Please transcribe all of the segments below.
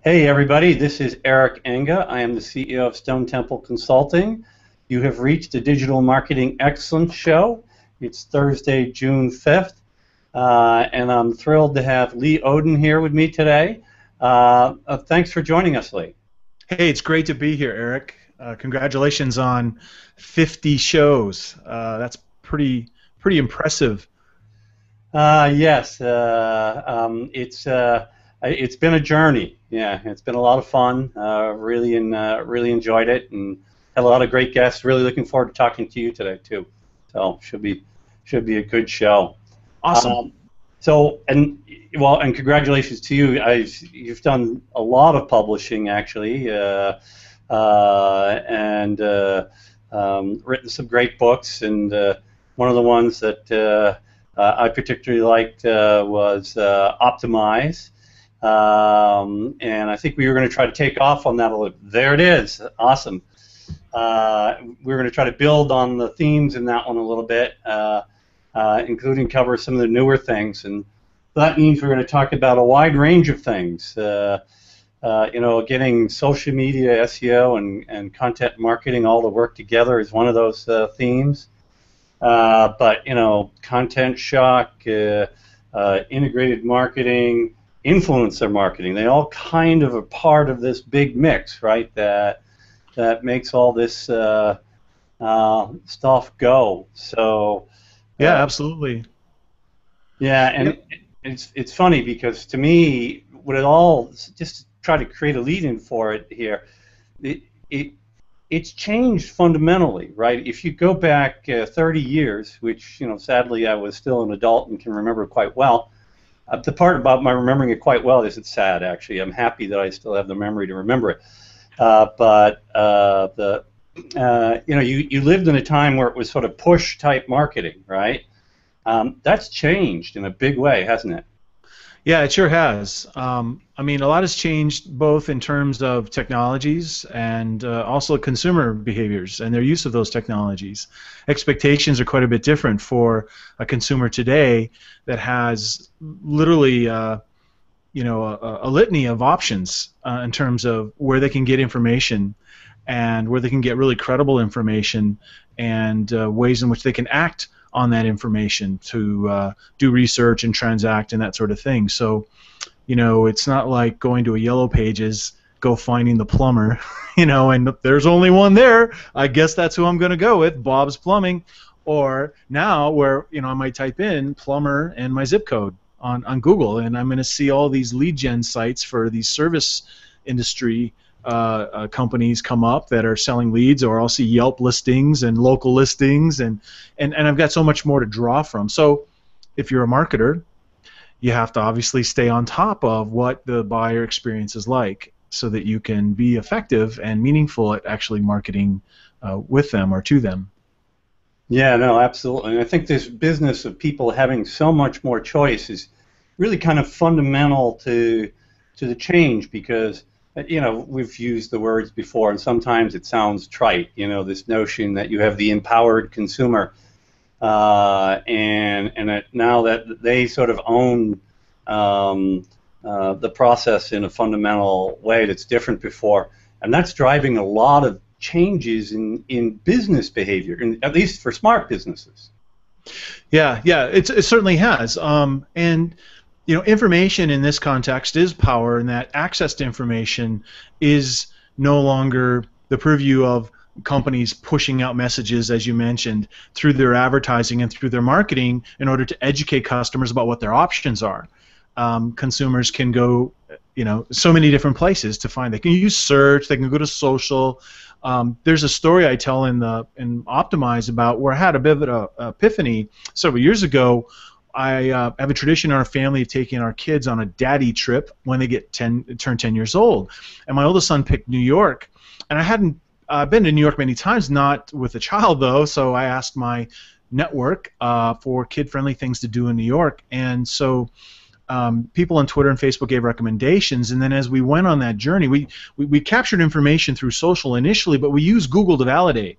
Hey everybody, this is Eric Enge. I am the CEO of Stone Temple Consulting. You have reached the Digital Marketing Excellence Show. It's Thursday, June 5th, and I'm thrilled to have Lee Odden here with me today. Thanks for joining us, Lee. Hey, it's great to be here, Eric. Congratulations on 50 shows. That's pretty impressive. Yes, it's been a journey. Yeah, it's been a lot of fun. Really enjoyed it, and had a lot of great guests. Really looking forward to talking to you today too. So should be a good show. Awesome. Um, and congratulations to you. You've done a lot of publishing actually, and written some great books. And one of the ones that I particularly liked was Optimize. And I think we were going to try to take off on that a little. There it is. Awesome. We're going to try to build on the themes in that one a little bit, including cover some of the newer things. And that means we're going to talk about a wide range of things. Getting social media, SEO, and content marketing all to work together is one of those themes. But content shock, integrated marketing, influencer marketing, they all kind of are part of this big mix, right? That makes all this stuff go. So Yeah, absolutely. yeah, and it's funny because to me, what it all just to try to create a lead-in for it here, it's changed fundamentally, right? If you go back 30 years, which sadly I was still an adult and can remember quite well. The part about my remembering it quite well isn't sad, actually. I'm happy that I still have the memory to remember it. You lived in a time where it was sort of push type marketing, right? That's changed in a big way, hasn't it? Yeah, it sure has. I mean, a lot has changed both in terms of technologies and also consumer behaviors and their use of those technologies. Expectations are quite a bit different for a consumer today that has literally, a litany of options in terms of where they can get information and where they can get really credible information and ways in which they can act on that information to do research and transact and that sort of thing. So, it's not like going to a Yellow Pages, go finding the plumber, and there's only one there. I guess that's who I'm going to go with, Bob's Plumbing. Or now where, I might type in plumber and my zip code on Google, and I'm going to see all these lead gen sites for these service industry companies come up that are selling leads, or I'll see Yelp listings and local listings, and I've got so much more to draw from. So if you're a marketer, you have to obviously stay on top of what the buyer experience is like so that you can be effective and meaningful at actually marketing with them or to them. Yeah, no, absolutely. And I think this business of people having so much more choice is really kind of fundamental to the change because we've used the words before, and sometimes it sounds trite. This notion that you have the empowered consumer, now that they sort of own the process in a fundamental way that's different before, and that's driving a lot of changes in business behavior, at least for smart businesses. Yeah, it certainly has, and. Information in this context is power, and that access to information is no longer the purview of companies pushing out messages, as you mentioned, through their advertising and through their marketing in order to educate customers about what their options are. Consumers can go, so many different places to find. They can use search. They can go to social. There's a story I tell in Optimize about where I had a bit of an epiphany several years ago. I have a tradition in our family of taking our kids on a daddy trip when they turn 10 years old. And my oldest son picked New York. And I hadn't been to New York many times, not with a child though, so I asked my network for kid-friendly things to do in New York. And so people on Twitter and Facebook gave recommendations, and then as we went on that journey, we captured information through social initially, but we used Google to validate.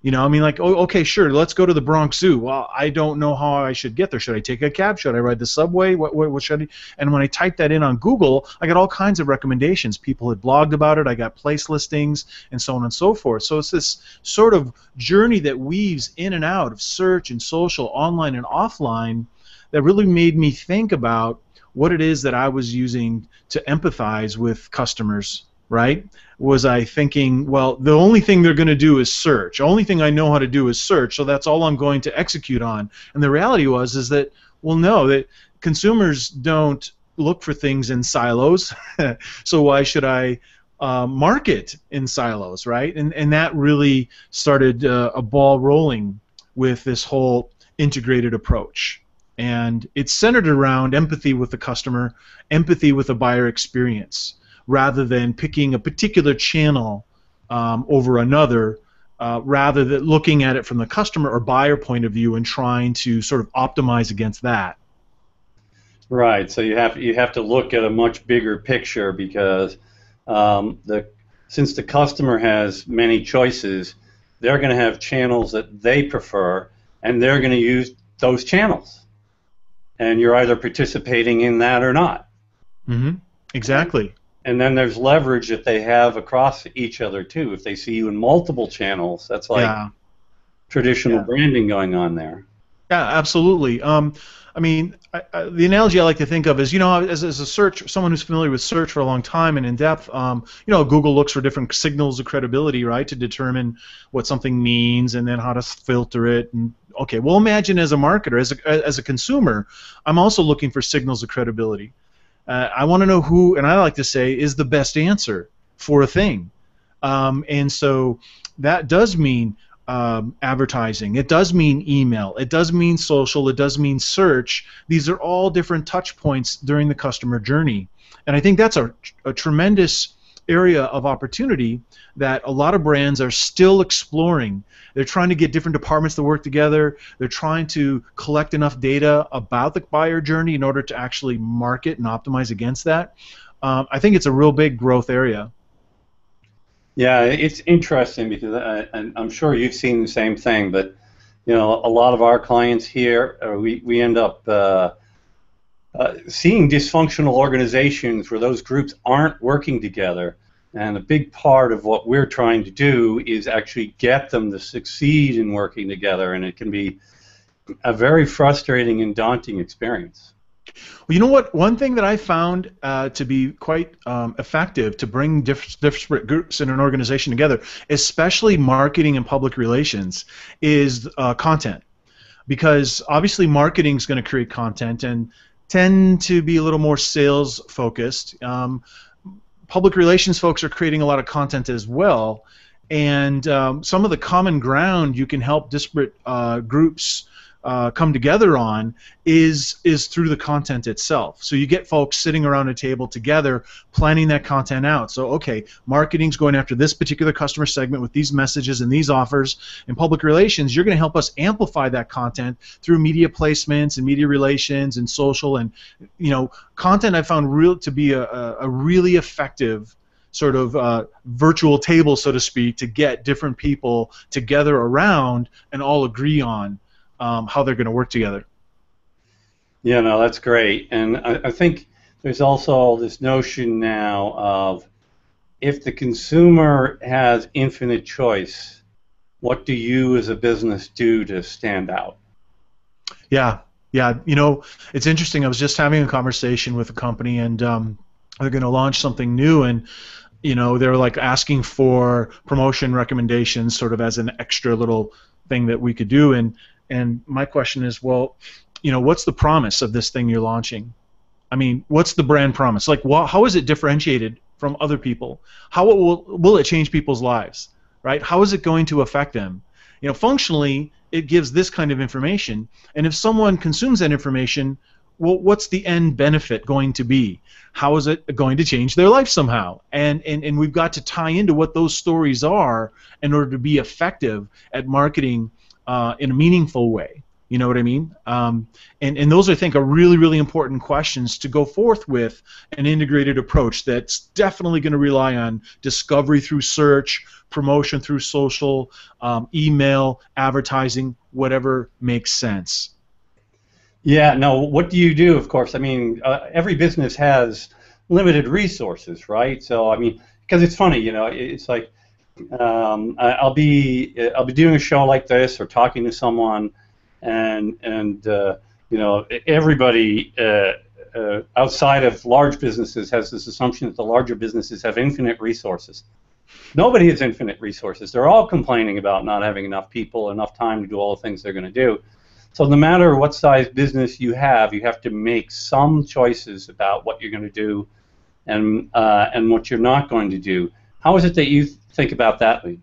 You know, I mean, like, oh, okay, sure, let's go to the Bronx Zoo. Well, I don't know how I should get there. Should I take a cab? Should I ride the subway? What should I? And when I typed that in on Google, I got all kinds of recommendations. People had blogged about it. I got place listings and so on and so forth. So it's this sort of journey that weaves in and out of search and social, online and offline, that really made me think about what it is that I was using to empathize with customers, right? Was I thinking, well, the only thing they're going to do is search. The only thing I know how to do is search, so that's all I'm going to execute on. And the reality is that, well, no, that consumers don't look for things in silos, so why should I market in silos, right? And that really started a ball rolling with this whole integrated approach. And it's centered around empathy with the customer, empathy with the buyer experience, rather than picking a particular channel over another, rather than looking at it from the customer or buyer point of view and trying to sort of optimize against that. Right. So you have to look at a much bigger picture, because since the customer has many choices, they're going to have channels that they prefer, and they're going to use those channels. And you're either participating in that or not. Mm-hmm. Exactly. And then there's leverage that they have across each other too. If they see you in multiple channels, that's like traditional branding going on there. Yeah, absolutely. I mean, the analogy I like to think of is, you know, as a search, someone who's familiar with search for a long time and in depth, you know, Google looks for different signals of credibility, right, to determine what something means and then how to filter it. And okay, well, imagine as a marketer, as a consumer, I'm also looking for signals of credibility. I want to know who, and I like to say, is the best answer for a thing. And so that does mean advertising. It does mean email. It does mean social. It does mean search. These are all different touch points during the customer journey. And I think that's a tremendous area of opportunity that a lot of brands are still exploring. They're trying to get different departments to work together. They're trying to collect enough data about the buyer journey in order to actually market and optimize against that. I think it's a real big growth area. Yeah, it's interesting because I'm sure you've seen the same thing, but you know, a lot of our clients here, we end up seeing dysfunctional organizations where those groups aren't working together. And a big part of what we're trying to do is actually get them to succeed in working together, and it can be a very frustrating and daunting experience. Well, you know what? One thing that I found to be quite effective to bring disparate groups in an organization together, especially marketing and public relations, is content. Because obviously marketing is going to create content and tend to be a little more sales focused. Public relations folks are creating a lot of content as well, and some of the common ground you can help disparate groups come together on is through the content itself. So you get folks sitting around a table together planning that content out. So okay, marketing's going after this particular customer segment with these messages and these offers. In public relations, you're going to help us amplify that content through media placements and media relations and social, and you know, content I found to be a really effective sort of virtual table, so to speak, to get different people together around and all agree on how they're going to work together. Yeah, no, that's great. And I think there's also this notion now of, if the consumer has infinite choice, what do you as a business do to stand out? Yeah, you know, it's interesting. I was just having a conversation with a company, and they're going to launch something new, and you know, they're like asking for promotion recommendations sort of as an extra little thing that we could do. And my question is, well, you know, what's the promise of this thing you're launching? I mean, what's the brand promise? Like, how is it differentiated from other people? How will it change people's lives, right? How is it going to affect them? You know, functionally, it gives this kind of information, and if someone consumes that information, well, what's the end benefit going to be? How is it going to change their life somehow? And we've got to tie into what those stories are in order to be effective at marketing in a meaningful way. You know what I mean? And those, I think, are really, really important questions to go forth with an integrated approach that's definitely going to rely on discovery through search, promotion through social, email, advertising, whatever makes sense. Yeah, no, what do you do, of course? I mean, every business has limited resources, right? So, I mean, because it's funny, it's like I'll be doing a show like this or talking to someone, and everybody outside of large businesses has this assumption that the larger businesses have infinite resources. Nobody has infinite resources. They're all complaining about not having enough people, enough time to do all the things they're going to do. So no matter what size business you have to make some choices about what you're going to do and what you're not going to do. How is it that you think about that, Lee?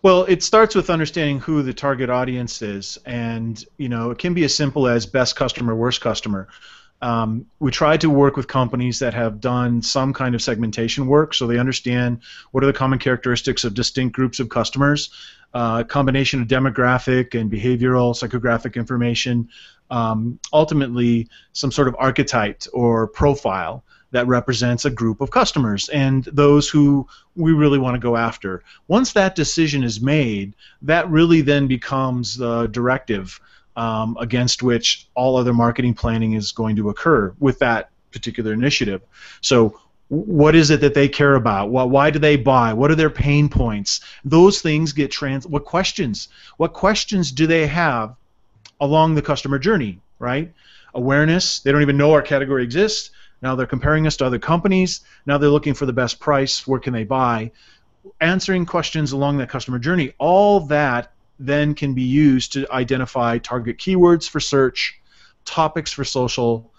Well, it starts with understanding who the target audience is, and it can be as simple as best customer, worst customer. We try to work with companies that have done some kind of segmentation work, so they understand what are the common characteristics of distinct groups of customers, a combination of demographic and behavioral, psychographic information, ultimately some sort of archetype or profile that represents a group of customers and those who we really want to go after. Once that decision is made, that really then becomes the directive against which all other marketing planning is going to occur with that particular initiative. So what is it that they care about? Why do they buy? What are their pain points? Those things get what questions do they have along the customer journey, right? Awareness, they don't even know our category exists. Now they're comparing us to other companies. Now they're looking for the best price. Where can they buy? Answering questions along that customer journey, all that then can be used to identify target keywords for search, topics for social,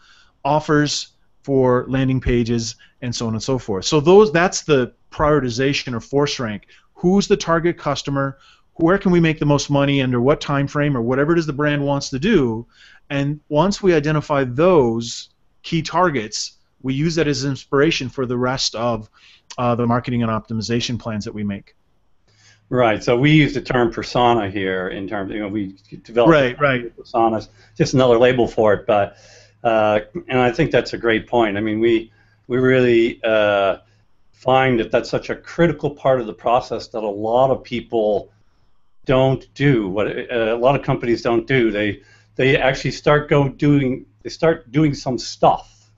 offers for landing pages, and so on and so forth. So that's the prioritization or force rank. Who's the target customer? Where can we make the most money under what time frame or whatever it is the brand wants to do? And once we identify those key targets, we use that as inspiration for the rest of the marketing and optimization plans that we make. Right. So we use the term persona here in terms, we develop personas, just another label for it. But and I think that's a great point. I mean, we really find that that's such a critical part of the process that a lot of people don't do. What a lot of companies don't do. They actually start doing some stuff,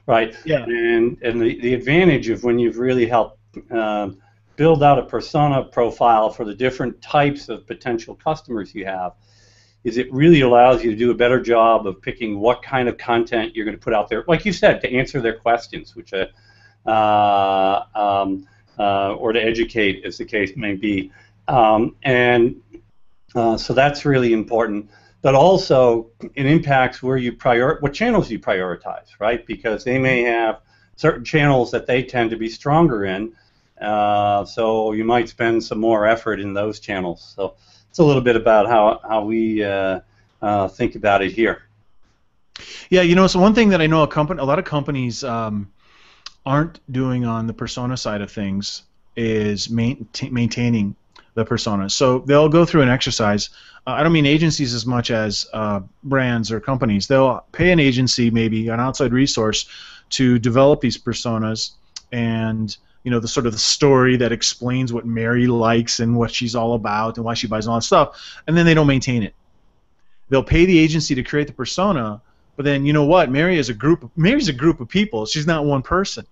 right? Yeah. And the advantage of when you've really helped build out a persona profile for the different types of potential customers you have is it really allows you to do a better job of picking what kind of content you're going to put out there, like you said, to answer their questions, which or to educate, as the case may be. So that's really important. But also, it impacts where what channels you prioritize, right? Because they may have certain channels that they tend to be stronger in, so you might spend some more effort in those channels. So it's a little bit about how we think about it here. Yeah, so one thing that I know a lot of companies aren't doing on the persona side of things is maintaining the persona. So they'll go through an exercise. I don't mean agencies as much as brands or companies. They'll pay an agency, maybe an outside resource, to develop these personas and the sort of the story that explains what Mary likes and what she's all about and why she buys all that stuff, and then they don't maintain it. They'll pay the agency to create the persona, but then you know what? Mary's a group of people. She's not one person.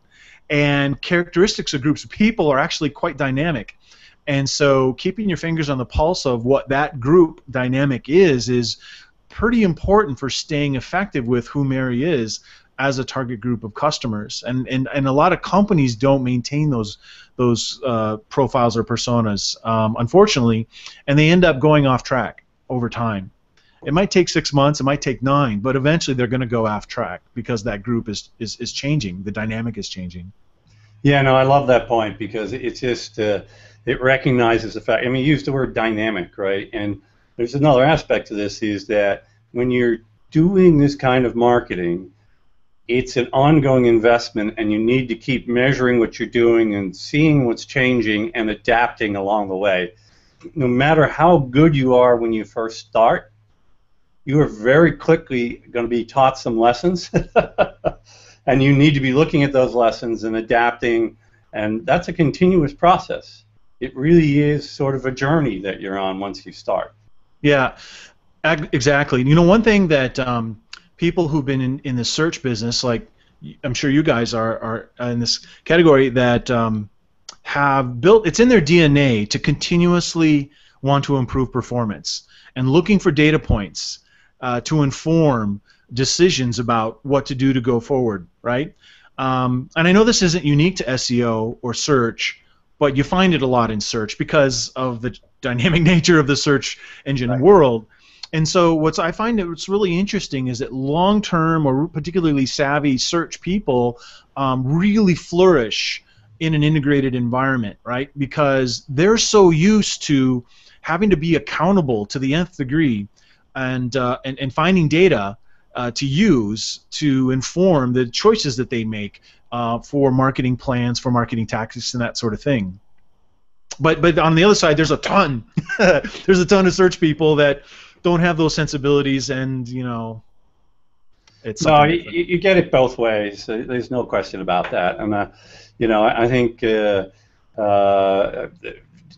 And characteristics of groups of people are actually quite dynamic. And so keeping your fingers on the pulse of what that group dynamic is pretty important for staying effective with who Mary is as a target group of customers. And a lot of companies don't maintain those profiles or personas, unfortunately, and they end up going off track over time. It might take 6 months, it might take 9, but eventually they're going to go off track because that group is changing, the dynamic is changing. Yeah, no, I love that point because it's just it recognizes the fact. I mean, you used the word dynamic, right? And there's another aspect to this is that when you're doing this kind of marketing, it's an ongoing investment, and you need to keep measuring what you're doing and seeing what's changing and adapting along the way. no matter how good you are when you first start, you are very quickly going to be taught some lessons, and you need to be looking at those lessons and adapting, and that's a continuous process. It really is sort of a journey that you're on once you start. Yeah, exactly. You know, one thing that people who've been in the search business, like I'm sure you guys are in this category, that have built, it's in their DNA to continuously want to improve performance and looking for data points to inform decisions about what to do to go forward, right? And I know this isn't unique to SEO or search, but you find it a lot in search because of the dynamic nature of the search engine world. And so I find that what's really interesting is that long-term or particularly savvy search people really flourish in an integrated environment, right? Because they're so used to having to be accountable to the nth degree and finding data to use to inform the choices that they make for marketing plans, for marketing tactics, and that sort of thing. But on the other side, there's a ton. There's a ton of search people that don't have those sensibilities, and you know, it's no. You get it both ways. There's no question about that. And you know, I think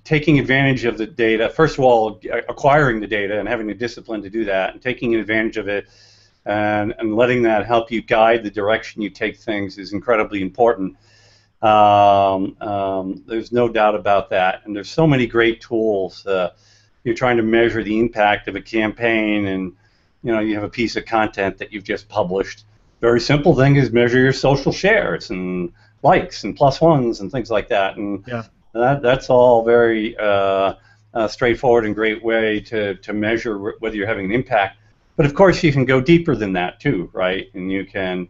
taking advantage of the data. First of all, acquiring the data and having the discipline to do that, and taking advantage of it, and letting that help you guide the direction you take things is incredibly important. There's no doubt about that, and there's so many great tools. You're trying to measure the impact of a campaign, and you know, you have a piece of content that you've just published. Very simple thing is measure your social shares and likes and plus ones and things like that, and that's all very straightforward and great way to measure whether you're having an impact. But of course, you can go deeper than that too, right? And you can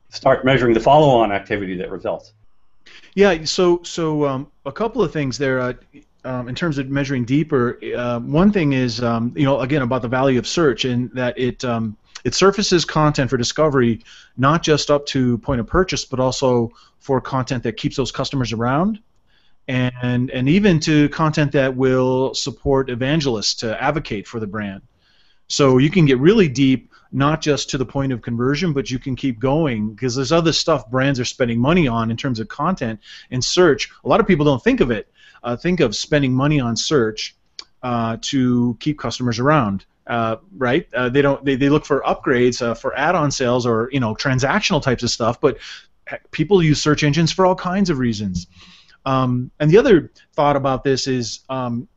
start measuring the follow-on activity that results. Yeah. So a couple of things there. In terms of measuring deeper, one thing is, you know, again, about the value of search, and that it surfaces content for discovery, not just up to point of purchase, but also for content that keeps those customers around, and even to content that will support evangelists to advocate for the brand. So you can get really deep, not just to the point of conversion, but you can keep going because there's other stuff brands are spending money on in terms of content and search. A lot of people don't think of it. Think of spending money on search to keep customers around, right? They don't. They look for upgrades for add-on sales or, you know, transactional types of stuff. But people use search engines for all kinds of reasons. And the other thought about this is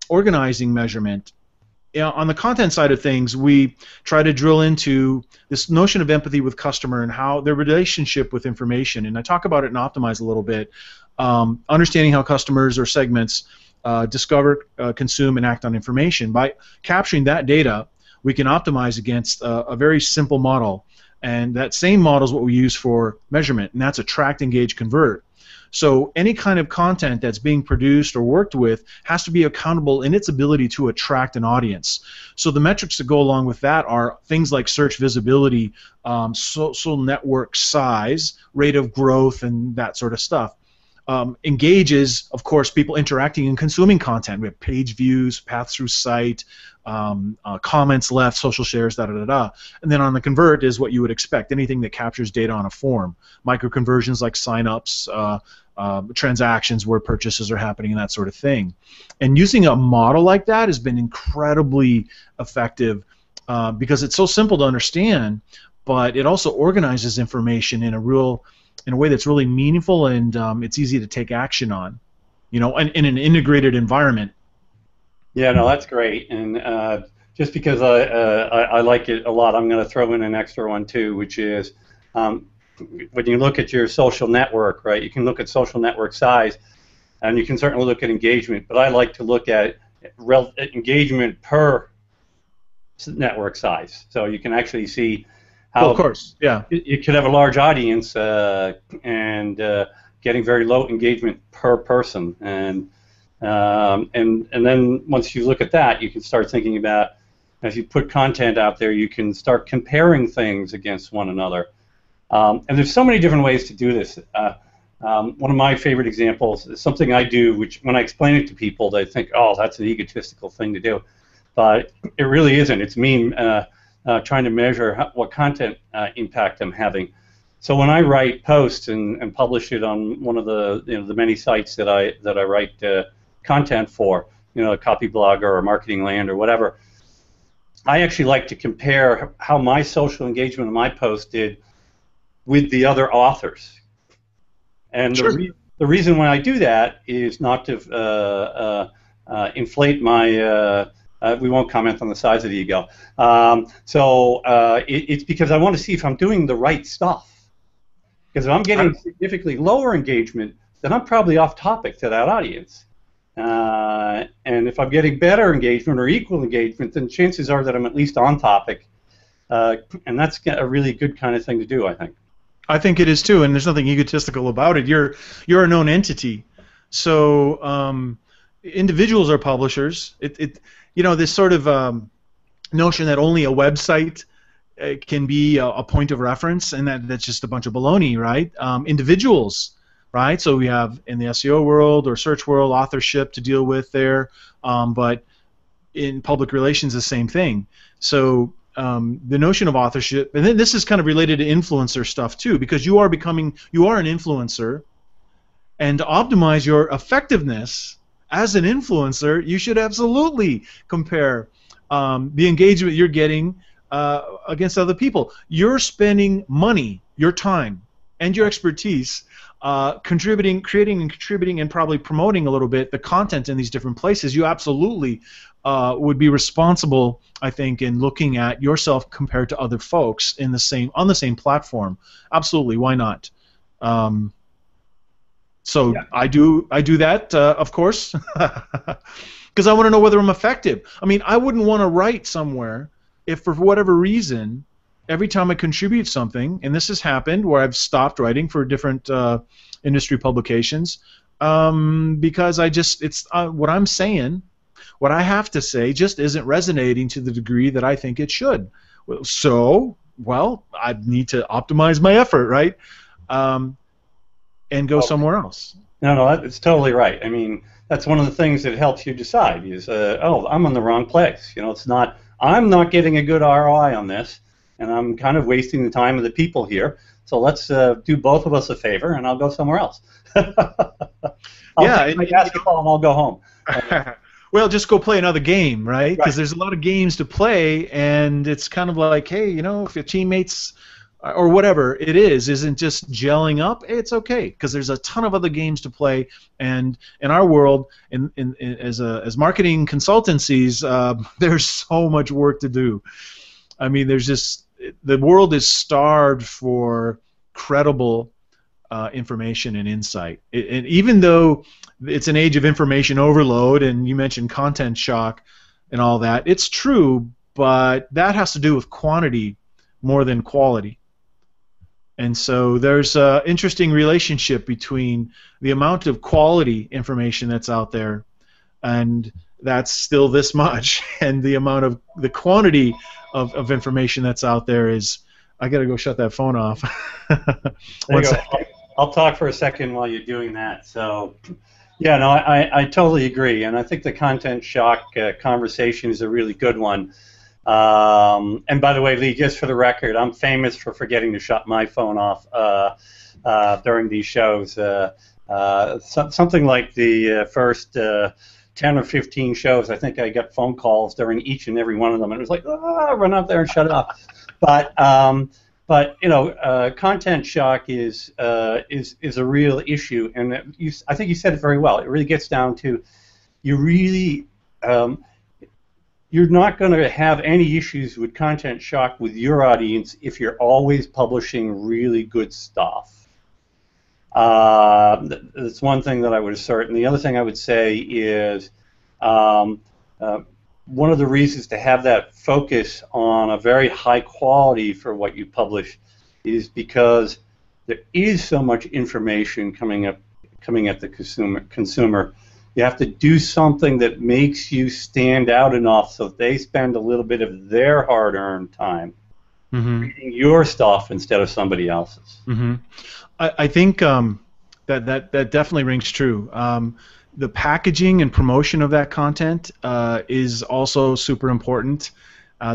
organizing measurement. You know, on the content side of things, we try to drill into this notion of empathy with customer and how their relationship with information. And I talk about it in Optimize a little bit. Understanding how customers or segments discover, consume, and act on information. By capturing that data, we can optimize against a very simple model. And that same model is what we use for measurement, and that's attract, engage, convert. So any kind of content that's being produced or worked with has to be accountable in its ability to attract an audience. So the metrics that go along with that are things like search visibility, social network size, rate of growth, and that sort of stuff. Engage is, of course, people interacting and consuming content. We have page views, paths through site, comments left, social shares, da-da-da-da. And then on the convert is what you would expect, anything that captures data on a form. Micro-conversions like sign-ups, transactions where purchases are happening, and that sort of thing. And using a model like that has been incredibly effective because it's so simple to understand, but it also organizes information in a way that's really meaningful, and it's easy to take action on, you know, in an integrated environment. Yeah, no, that's great. And just because I like it a lot, I'm going to throw in an extra one too, which is when you look at your social network, right? You can look at social network size, and you can certainly look at engagement. But I like to look at engagement per network size, so you can actually see how, of course, yeah, you could have a large audience and getting very low engagement per person, and then once you look at that, you can start thinking about, as you put content out there, you can start comparing things against one another, and there's so many different ways to do this. One of my favorite examples is something I do, which when I explain it to people, they think, oh, that's an egotistical thing to do. But it really isn't. It's me trying to measure what content impact I'm having. So when I write posts and publish it on one of the the many sites that I write content for, Copy Blogger or Marketing Land or whatever, I actually like to compare how my social engagement on my post did with the other authors. And Sure. the reason why I do that is not to inflate my. We won't comment on the size of the ego. It's because I want to see if I'm doing the right stuff. Because if I'm getting significantly lower engagement, then I'm probably off topic to that audience. And if I'm getting better engagement or equal engagement, then chances are that I'm at least on topic. And that's a really good kind of thing to do, I think. I think it is too, and there's nothing egotistical about it. You're a known entity, so individuals are publishers. This sort of notion that only a website can be a point of reference, and that's just a bunch of baloney, right? Individuals, right? So we have in the SEO world or search world authorship to deal with there, but in public relations the same thing. So the notion of authorship, and then this is kind of related to influencer stuff too, because you are an influencer, and to optimize your effectiveness as an influencer, you should absolutely compare the engagement you're getting against other people. You're spending money, your time, and your expertise creating and contributing and probably promoting a little bit the content in these different places. You absolutely would be responsible, I think, in looking at yourself compared to other folks on the same platform. Absolutely, why not? So yeah. I do that, of course, because I want to know whether I'm effective. I mean, I wouldn't want to write somewhere if, for whatever reason, every time I contribute something, and this has happened where I've stopped writing for different industry publications because it's what I'm saying. What I have to say just isn't resonating to the degree that I think it should. So, I need to optimize my effort, right? And go somewhere else. No, it's totally right. I mean, that's one of the things that helps you decide is, I'm in the wrong place. It's not, I'm not getting a good ROI on this, and I'm kind of wasting the time of the people here. So let's do both of us a favor, and I'll go somewhere else. I'll take my basketball and I'll go home. Well, just go play another game, right? Because there's a lot of games to play, and it's kind of like, hey, if your teammates or whatever it isn't just gelling up, it's okay, because there's a ton of other games to play, and in our world, as marketing consultancies, there's so much work to do. I mean, the world is starved for credible information and insight. And even though it's an age of information overload, and you mentioned content shock and all that, it's true, but that has to do with quantity more than quality. And so there's an interesting relationship between the amount of quality information that's out there, and that's still this much, and the amount of the quantity of information that's out there is, I got to go shut that phone off. One second. I'll talk for a second while you're doing that. So, yeah, no, I totally agree, and I think the content shock conversation is a really good one. And by the way, Lee, just for the record, I'm famous for forgetting to shut my phone off during these shows. Something like the first 10 or 15 shows, I think I got phone calls during each and every one of them, and it was like, run out there and shut it off. But content shock is a real issue, and I think you said it very well. It really gets down to you're not going to have any issues with content shock with your audience if you're always publishing really good stuff. That's one thing that I would assert. And the other thing I would say is one of the reasons to have that focus on a very high quality for what you publish is because there is so much information coming at the consumer. You have to do something that makes you stand out enough so they spend a little bit of their hard-earned time reading your stuff instead of somebody else's. Mm-hmm. I think That definitely rings true. The packaging and promotion of that content is also super important.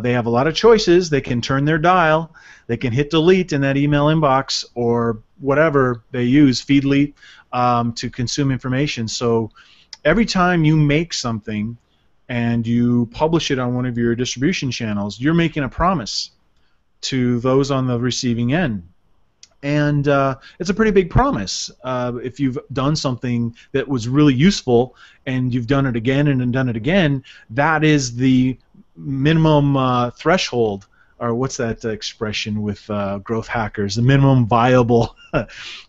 They have a lot of choices. They can turn their dial. They can hit delete in that email inbox or whatever they use, Feedly, to consume information. So every time you make something and you publish it on one of your distribution channels, you're making a promise to those on the receiving end. And it's a pretty big promise. If you've done something that was really useful and you've done it again and done it again, that is the minimum threshold, or what's that expression with growth hackers? The minimum viable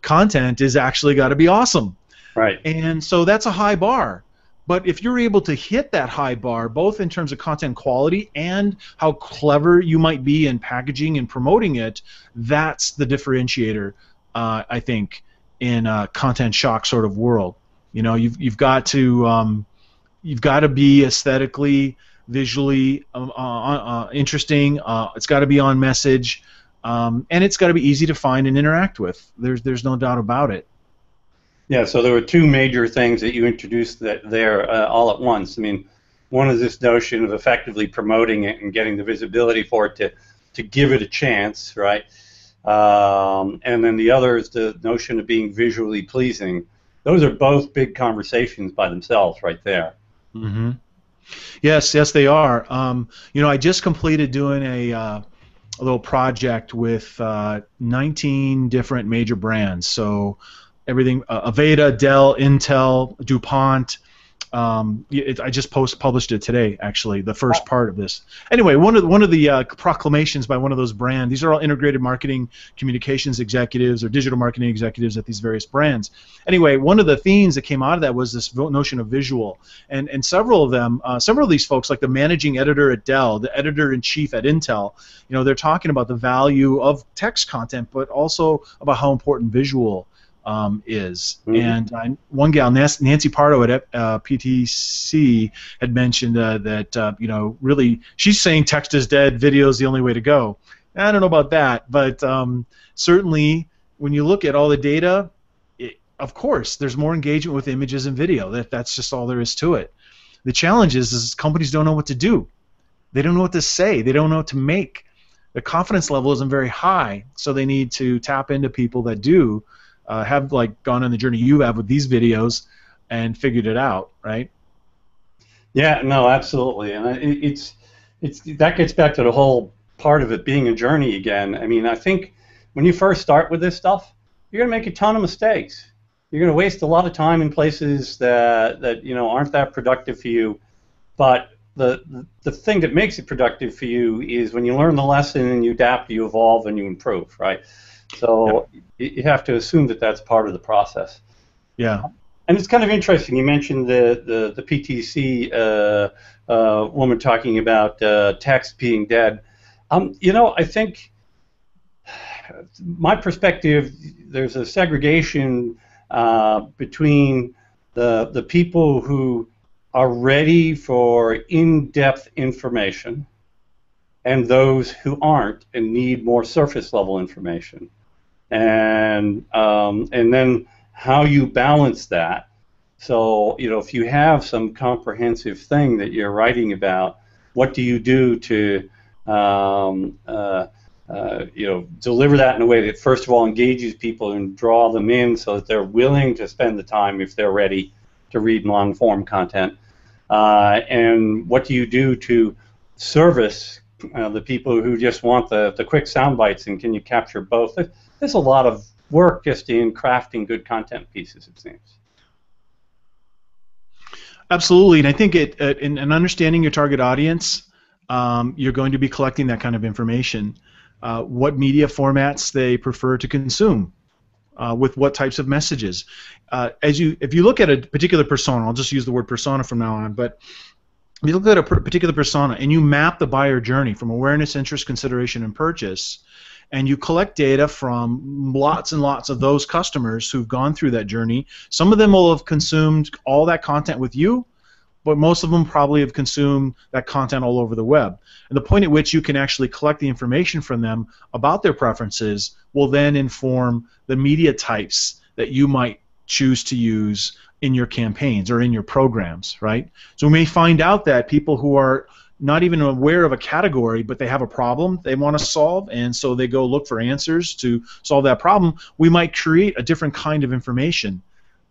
content is actually got to be awesome. Right. And so that's a high bar. But if you're able to hit that high bar, both in terms of content quality and how clever you might be in packaging and promoting it, that's the differentiator, I think, in a content shock sort of world. You know, you've got to be aesthetically, visually interesting. It's got to be on message, and it's got to be easy to find and interact with. There's no doubt about it. Yeah, so there were two major things that you introduced there all at once. I mean, one is this notion of effectively promoting it and getting the visibility for it to give it a chance, right? And then the other is the notion of being visually pleasing. Those are both big conversations by themselves right there. Mm-hmm. Yes, they are. You know, I just completed doing a little project with 19 different major brands. So everything, Aveda, Dell, Intel, DuPont. I just published it today, actually, the first part of this. Anyway, one of the proclamations by one of those brands. These are all integrated marketing communications executives or digital marketing executives at these various brands. Anyway, one of the themes that came out of that was this notion of visual, and several of these folks, like the managing editor at Dell, the editor-in-chief at Intel, you know, they're talking about the value of text content, but also about how important visual is. Mm-hmm. And one gal, Nancy Pardo at PTC, had mentioned that you know, really, she's saying text is dead, video is the only way to go. I don't know about that, but certainly when you look at all the data, of course, there's more engagement with images and video. That's just all there is to it. The challenge is companies don't know what to do. They don't know what to say. They don't know what to make. The confidence level isn't very high, so they need to tap into people that do. Have like gone on the journey you have with these videos and figured it out, right? Yeah, no, absolutely, and it's that gets back to the whole part of it being a journey again. I mean, I think when you first start with this stuff, you're gonna make a ton of mistakes. You're gonna waste a lot of time in places that you know aren't that productive for you. But the thing that makes it productive for you is when you learn the lesson and you adapt, you evolve, and you improve, right? So you have to assume that that's part of the process. Yeah. And it's kind of interesting. You mentioned the PTC woman talking about text being dead. You know, I think my perspective, there's a segregation between the people who are ready for in-depth information and those who aren't and need more surface-level information. And then how you balance that. So, you know, if you have some comprehensive thing that you're writing about, what do you do to, you know, deliver that in a way that first of all engages people and draw them in so that they're willing to spend the time if they're ready to read long-form content, and what do you do to service the people who just want the quick sound bites, and can you capture both? There's a lot of work just in crafting good content pieces, it seems. Absolutely, and I think in understanding your target audience, you're going to be collecting that kind of information. What media formats they prefer to consume, with what types of messages. If you look at a particular persona, I'll just use the word persona from now on, but if you look at a particular persona and you map the buyer journey from awareness, interest, consideration, and purchase, and you collect data from lots and lots of those customers who've gone through that journey. Some of them will have consumed all that content with you, but most of them probably have consumed that content all over the web. And the point at which you can actually collect the information from them about their preferences will then inform the media types that you might choose to use in your campaigns or in your programs, right? So we may find out that people who are not even aware of a category, but they have a problem they want to solve, and so they go look for answers to solve that problem. We might create a different kind of information,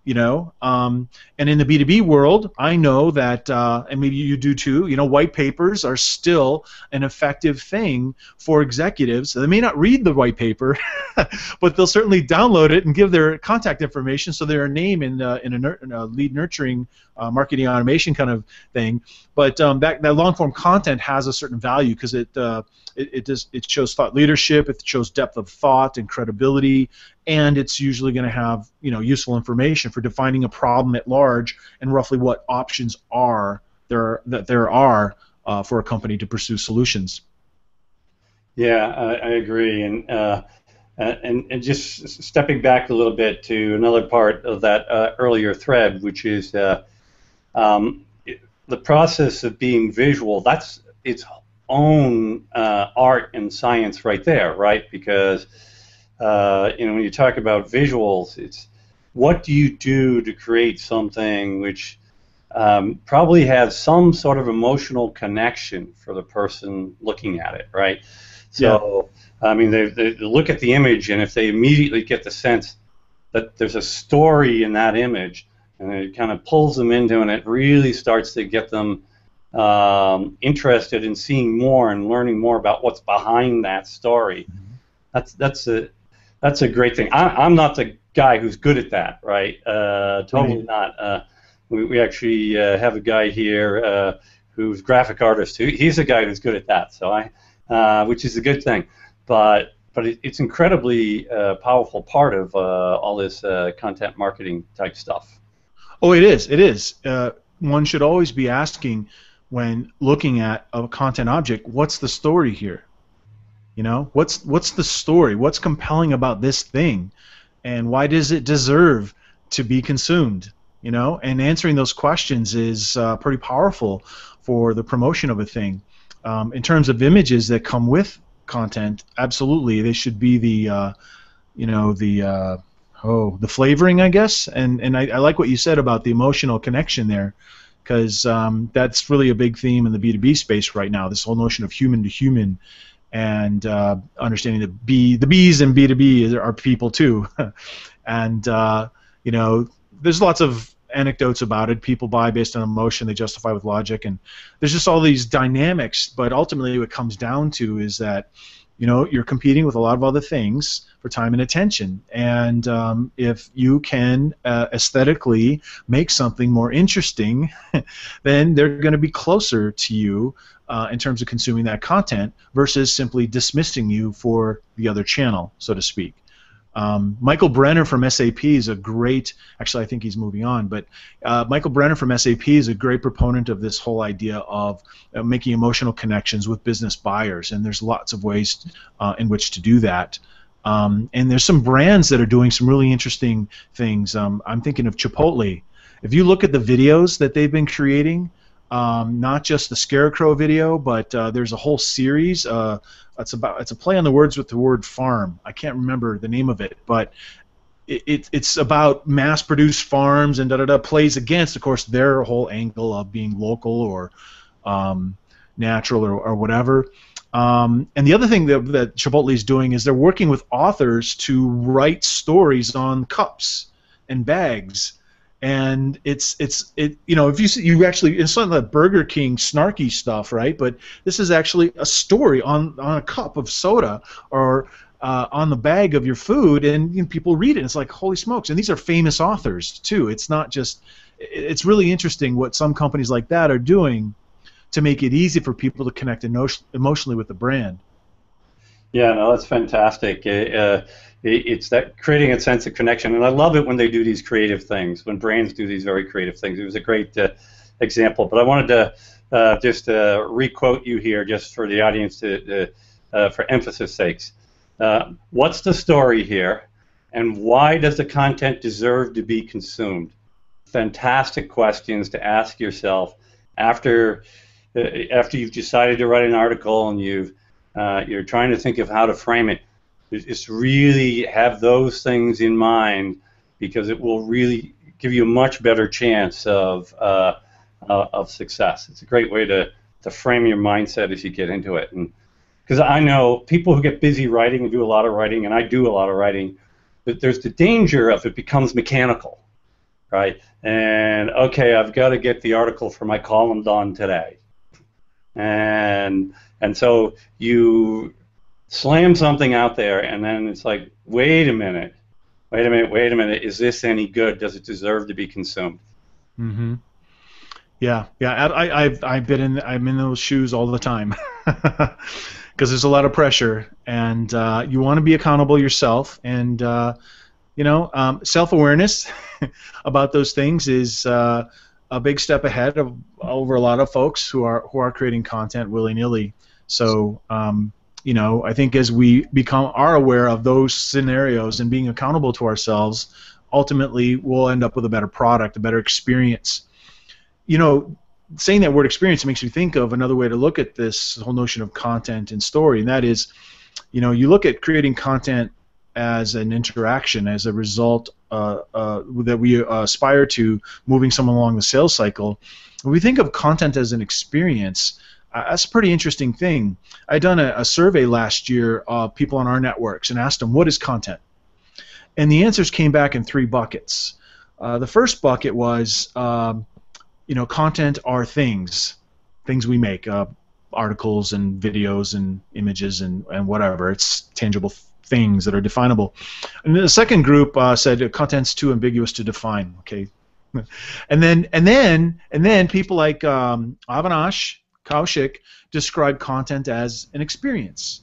you know. And in the B2B world, I know that, and maybe you do too, you know, white papers are still an effective thing for executives. They may not read the white paper, but they'll certainly download it and give their contact information, so they're a name in a lead nurturing marketing automation kind of thing. But that long form content has a certain value because it shows thought leadership, it shows depth of thought and credibility, and it's usually going to have, you know, useful information for defining a problem at large and roughly what options there are for a company to pursue solutions. Yeah, I agree, and just stepping back a little bit to another part of that earlier thread, which is the process of being visual. That's its own art and science right there, right? Because you know, when you talk about visuals, it's what do you do to create something which probably has some sort of emotional connection for the person looking at it, right? So, yeah. I mean, they look at the image, and if they immediately get the sense that there's a story in that image, and it kind of pulls them into, and it really starts to get them interested in seeing more and learning more about what's behind that story. That's a great thing. I'm not the guy who's good at that, right? Totally not. We actually have a guy here who's graphic artist. He's a guy who's good at that. So which is a good thing. But it's incredibly powerful part of all this content marketing type stuff. Oh, it is. It is. One should always be asking when looking at a content object, what's the story here? You know, what's the story? What's compelling about this thing, and why does it deserve to be consumed? You know, and answering those questions is pretty powerful for the promotion of a thing. In terms of images that come with content, absolutely, they should be the flavoring, I guess. And I like what you said about the emotional connection there, because that's really a big theme in the B2B space right now. This whole notion of human to human. And understanding that the B's in B2B are people too, and you know, there's lots of anecdotes about it. People buy based on emotion, they justify with logic, and there's just all these dynamics. But ultimately, what it comes down to is that, you know, you're competing with a lot of other things for time and attention, and if you can aesthetically make something more interesting, then they're going to be closer to you in terms of consuming that content versus simply dismissing you for the other channel, so to speak. Michael Brenner from SAP is a great, actually I think he's moving on, but Michael Brenner from SAP is a great proponent of this whole idea of making emotional connections with business buyers, and there's lots of ways in which to do that. And there's some brands that are doing some really interesting things. I'm thinking of Chipotle. If you look at the videos that they've been creating, not just the Scarecrow video, but there's a whole series. It's a play on the words with the word farm. I can't remember the name of it, but it's about mass-produced farms and plays against, of course, their whole angle of being local or natural or whatever. And the other thing that Chipotle is doing is they're working with authors to write stories on cups and bags. And it's you know, if you actually, it's not the Burger King snarky stuff, right? But this is actually a story on a cup of soda or on the bag of your food, and you know, people read it. And it's like, holy smokes! And these are famous authors too. It's not just. It's really interesting what some companies like that are doing to make it easy for people to connect emotionally with the brand. Yeah, no, that's fantastic. It's that creating a sense of connection, and I love it when they do these creative things, when brands do these very creative things. It was a great example, but I wanted to just re-quote you here just for the audience for emphasis sakes. What's the story here, and why does the content deserve to be consumed? Fantastic questions to ask yourself after you've decided to write an article and you're trying to think of how to frame it. Is really have those things in mind because it will really give you a much better chance of success. It's a great way to frame your mindset as you get into it. And because I know people who get busy writing and do a lot of writing, and I do a lot of writing, but there's the danger of it becomes mechanical, right? And okay, I've got to get the article for my column done today, and so you slam something out there, and then it's like, wait a minute, is this any good? Does it deserve to be consumed? Mm-hmm. Yeah. I'm in those shoes all the time, because there's a lot of pressure, and you want to be accountable yourself, and self-awareness about those things is a big step ahead over a lot of folks who are creating content willy-nilly. So I think as we are aware of those scenarios and being accountable to ourselves, ultimately we'll end up with a better product, a better experience. Saying that word experience makes me think of another way to look at this whole notion of content and story, and that is, you look at creating content as an interaction, as a result that we aspire to moving someone along the sales cycle. When we think of content as an experience, that's a pretty interesting thing. I'd done a survey last year of people on our networks and asked them, what is content? And the answers came back in 3 buckets. The first bucket was content are things we make, articles and videos and images and whatever. It's tangible things that are definable. And the second group said content's too ambiguous to define. Okay, and then people like Avinash Kaushik described content as an experience.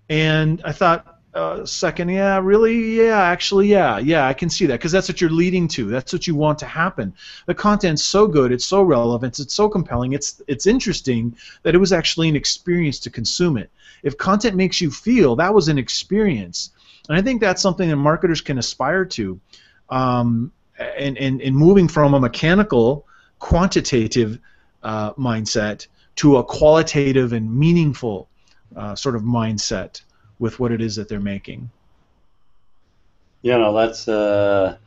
And I thought, second, actually, I can see that, because that's what you're leading to. That's what you want to happen. The content's so good, it's so relevant, it's so compelling, it's interesting that it was actually an experience to consume it. If content makes you feel, that was an experience. And I think that's something that marketers can aspire to. And moving from a mechanical, quantitative mindset to a qualitative and meaningful sort of mindset with what it is that they're making. That's a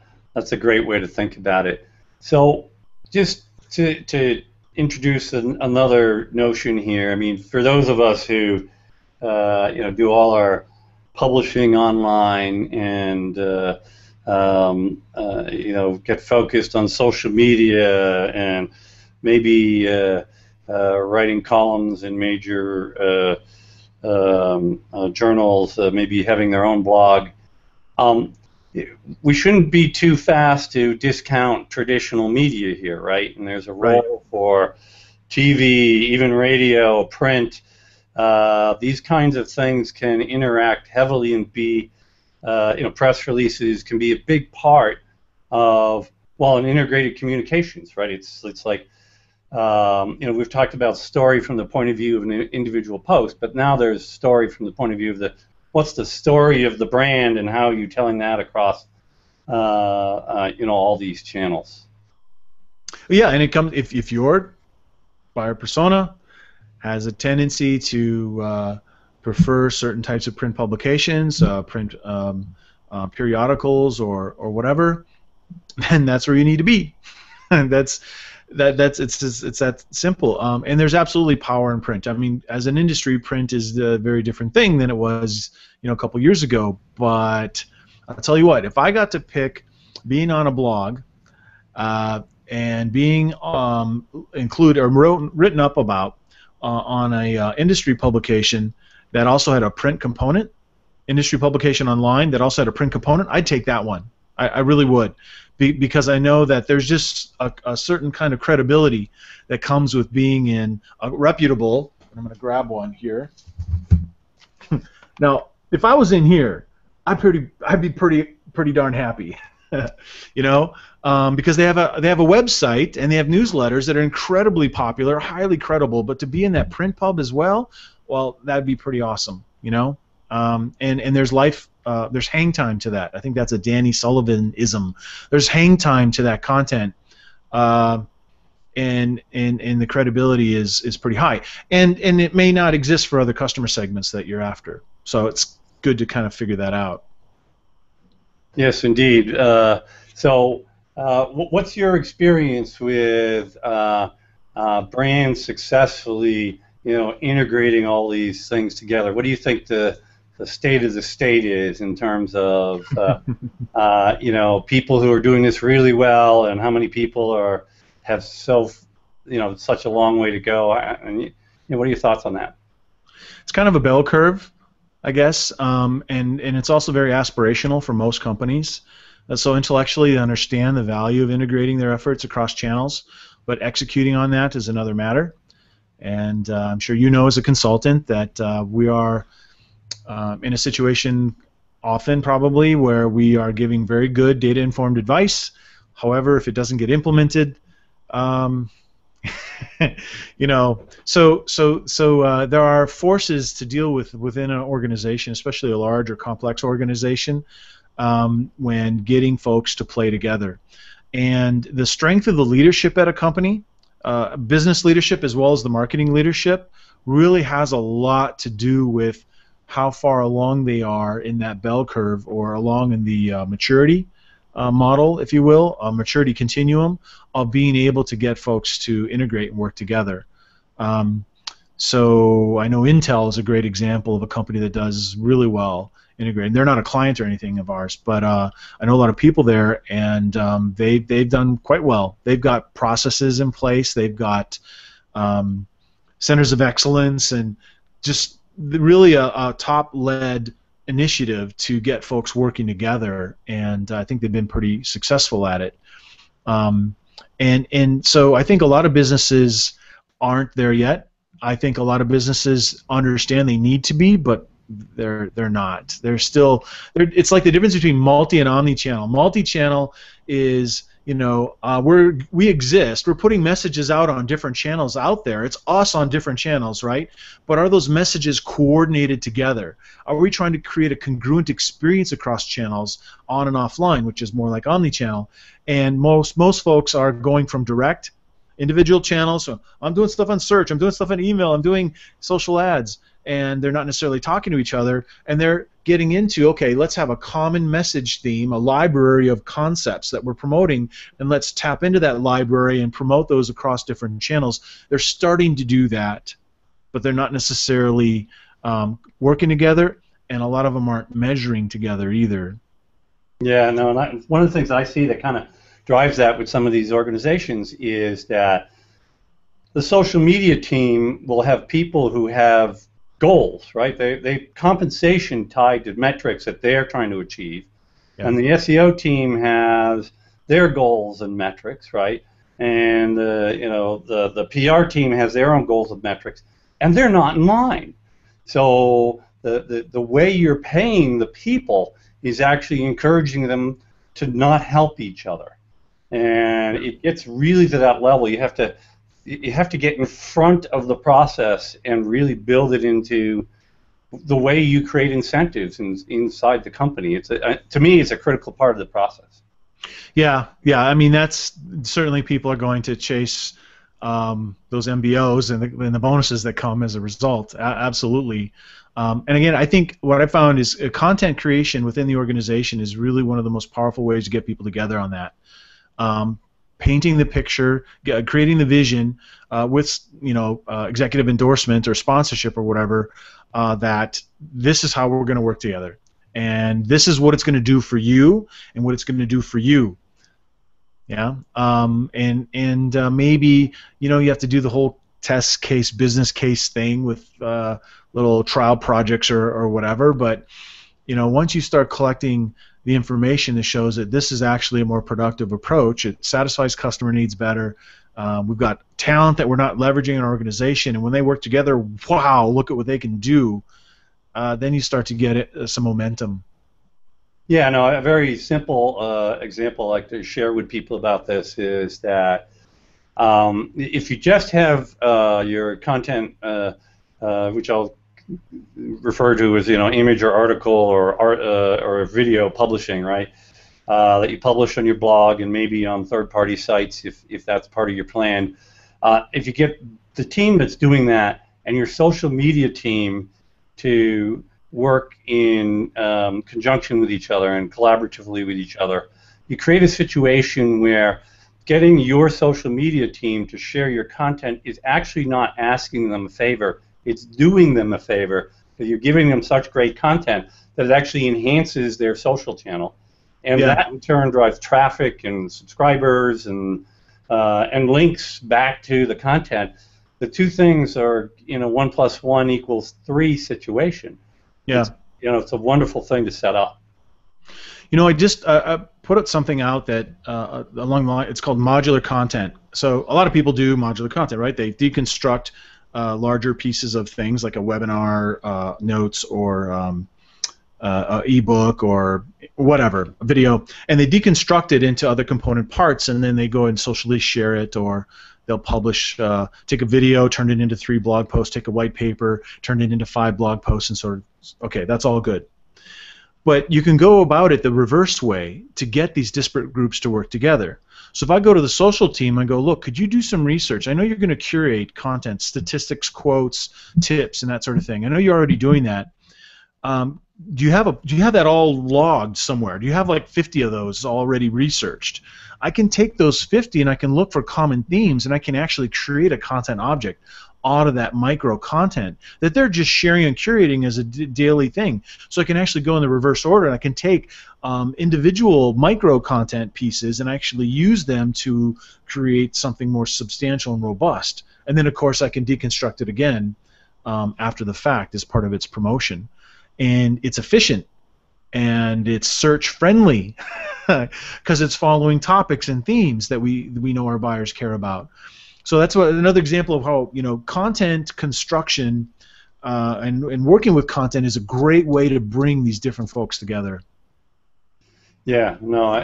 great way to think about it. So just to introduce another notion here, I mean, for those of us who do all our publishing online and get focused on social media and maybe writing columns in major journals, maybe having their own blog. We shouldn't be too fast to discount traditional media here, right? And there's a role for TV, even radio, print. These kinds of things can interact heavily and be, press releases can be a big part of, an integrated communications, right? It's like, we've talked about story from the point of view of an individual post, but now there's story from the point of view of what's the story of the brand and how you're telling that across, all these channels. Yeah, and it comes if your buyer persona has a tendency to prefer certain types of print publications, print periodicals, or whatever, then that's where you need to be. And it's that simple. And there's absolutely power in print. I mean, as an industry, print is a very different thing than it was, a couple years ago. But I'll tell you what, if I got to pick being on a blog and being included or written up about on a industry publication that also had a print component, industry publication online that also had a print component, I'd take that one. I really would. Because I know that there's just a certain kind of credibility that comes with being in a reputable. I'm going to grab one here. Now, if I was in here, I'd be pretty darn happy, because they have a website and they have newsletters that are incredibly popular, highly credible. But to be in that print pub as well, that'd be pretty awesome, And there's there's hang time to that. I think that's a Danny Sullivan-ism. There's hang time to that content, and the credibility is pretty high. And it may not exist for other customer segments that you're after. So it's good to kind of figure that out. Yes, indeed. What's your experience with brands successfully, integrating all these things together? What do you think the state of the state is in terms of, people who are doing this really well, and how many people have such a long way to go? And what are your thoughts on that? It's kind of a bell curve, I guess, and it's also very aspirational for most companies. So intellectually, they understand the value of integrating their efforts across channels, but executing on that is another matter. And I'm sure you know as a consultant that we are in a situation often probably where we are giving very good data-informed advice. However, if it doesn't get implemented, um, there are forces to deal with within an organization, especially a large or complex organization, when getting folks to play together. And the strength of the leadership at a company, business leadership as well as the marketing leadership, really has a lot to do with how far along they are in that bell curve, or along in the maturity model, if you will, a maturity continuum of being able to get folks to integrate and work together. So I know Intel is a great example of a company that does really well integrating. They're not a client or anything of ours, but I know a lot of people there, and they've done quite well. They've got processes in place. They've got centers of excellence, and just really a top-led initiative to get folks working together, and I think they've been pretty successful at it. And so I think a lot of businesses aren't there yet. I think a lot of businesses understand they need to be, but they're not. It's like the difference between multi and omni-channel. Multi-channel is, we exist. We're putting messages out on different channels out there. It's us on different channels, right? But are those messages coordinated together? Are we trying to create a congruent experience across channels, on and offline, which is more like omni-channel? And most folks are going from direct, individual channels. So I'm doing stuff on search. I'm doing stuff on email. I'm doing social ads. And they're not necessarily talking to each other, and they're getting into, okay, let's have a common message theme, a library of concepts that we're promoting, and let's tap into that library and promote those across different channels. They're starting to do that, but they're not necessarily working together, and a lot of them aren't measuring together either. Yeah, no, and one of the things I see that kind of drives that with some of these organizations is that the social media team will have people who have goals, right? They compensation tied to metrics that they're trying to achieve, yeah. And the SEO team has their goals and metrics, right? And the PR team has their own goals and metrics, and they're not in line. So the way you're paying the people is actually encouraging them to not help each other, and it gets really to that level. You have to get in front of the process and really build it into the way you create incentives inside the company. To me, it's a critical part of the process. Yeah. I mean, that's certainly, people are going to chase those MBOs and the bonuses that come as a result. Absolutely. And again, I think what I found is content creation within the organization is really one of the most powerful ways to get people together on that. Painting the picture, creating the vision with executive endorsement or sponsorship or whatever, that this is how we're going to work together, and this is what it's going to do for you, and what it's going to do for you. Yeah, and maybe you have to do the whole test case, business case thing with little trial projects or whatever. But once you start collecting the information that shows that this is actually a more productive approach, it satisfies customer needs better. We've got talent that we're not leveraging in our organization, and when they work together, wow, look at what they can do. Then you start to get some momentum. Yeah, no, a very simple example I like to share with people about this is that if you just have your content, which I'll refer to as image or article or video publishing, right? That you publish on your blog and maybe on third-party sites if that's part of your plan. If you get the team that's doing that and your social media team to work in conjunction with each other and collaboratively with each other, you create a situation where getting your social media team to share your content is actually not asking them a favor, it's doing them a favor, because you're giving them such great content that it actually enhances their social channel. And Yeah. that in turn drives traffic and subscribers and links back to the content. The two things are, 1 + 1 = 3 situation. Yeah. It's a wonderful thing to set up. I just put out something out that along the line, it's called modular content. So a lot of people do modular content, right? They deconstruct larger pieces of things like a webinar, notes, or a ebook, or whatever, a video, and they deconstruct it into other component parts, and then they go and socially share it, or they'll publish, take a video, turn it into 3 blog posts, take a white paper, turn it into 5 blog posts, and sort of, okay, that's all good. But you can go about it the reverse way to get these disparate groups to work together. So if I go to the social team and go, look, could you do some research? I know you're going to curate content, statistics, quotes, tips, and that sort of thing. I know you're already doing that. Do you have that all logged somewhere? Do you have like 50 of those already researched? I can take those 50 and I can look for common themes, and I can actually create a content object out of that micro content that they're just sharing and curating as a daily thing. So I can actually go in the reverse order, and I can take individual micro content pieces and actually use them to create something more substantial and robust. And then, of course, I can deconstruct it again after the fact as part of its promotion. And it's efficient, and it's search friendly because it's following topics and themes that we know our buyers care about. So that's another example of how content construction and working with content is a great way to bring these different folks together. Yeah, no,